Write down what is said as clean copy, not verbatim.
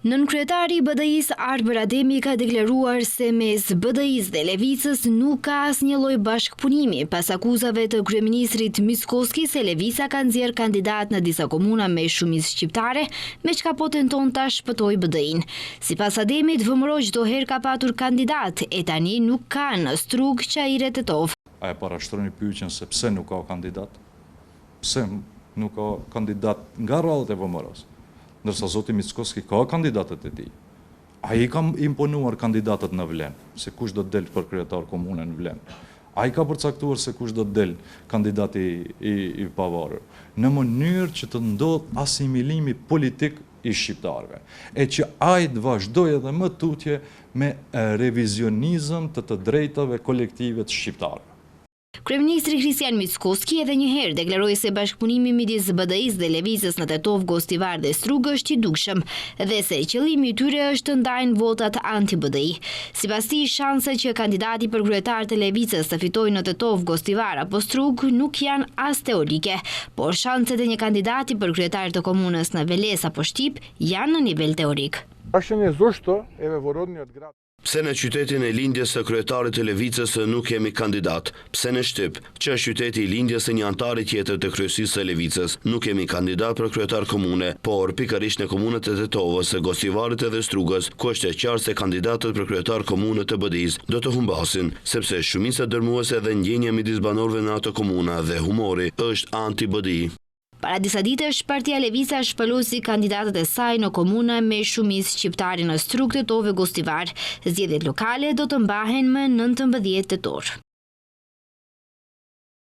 Nënkryetari i BDI-s Arber Ademi ka deklaruar se mes BDI-s dhe Levicës nuk ka asnjë lloj bashkëpunimi pas akuzave të kryeministrit Mickoski se Levica ka nxjerr kandidat në disa komuna me shumicë shqiptare, me çka po tenton ta shpëtojë BDI-n. Sipas Ademit, VMRO çdo herë ka patur kandidat e tani nuk ka në Strug, Qajire, Tetov. A e parashtroni pyetjen se pse nuk ka kandidat? Pse nuk ka kandidat nga rradhët e VMRO-s? Ndërsa zoti Mickoski ka kandidatët e tij. Ai ka imponuar kandidatët në Vlenë, se kush do të del për kryetar komune në Vlenë. Ai ka përcaktuar se kush do të del kandidati i pavarur, në mënyrë që të ndodh asimilimi politik i shqiptarëve, e që ai të vazhdojë edhe më tutje me revizionizëm të drejtave kolektive të shqiptarëve. Kryeministri Kristian Mickoski edhe një herë deklaroi se bashkëpunimi midis BDI-s dhe Levicës në Tetov, Gostivar dhe Strug është i dukshëm dhe se qëllimi i tyre është të ndajnë votat anti-BDI. Sipas tij, shanset që kandidati për kryetar të Levicës të fitojë në Tetov, Gostivar apo Strug nuk janë as teorike, por shanset e një kandidati për kryetar të komunës në Veles apo Shtip janë në nivel teorik. Pse në qytetin e lindjes së kryetarit të Levicës nuk kemi kandidat? Pse në Shtyp, që është qyteti i lindjes së një antari tjetër të kryesisë së Levicës, nuk kemi kandidat për kryetar komune, por pikërisht në komunët e Tetovës, Gostivarit dhe Strugës, ku është e qartë se kandidatët për kryetar komune të BDI-s do të humbasin, sepse shumica dërmuese dhe ndjenja midis banorëve në ato komuna dhe humori është anti-BDI. Para disa ditësh, Partia Levica shpëlosi kandidatët e saj në komuna me shumicë shqiptare në Strug, Tetov dhe Gostivar. Zgjedhjet lokale do të mbahen më 19 tetor.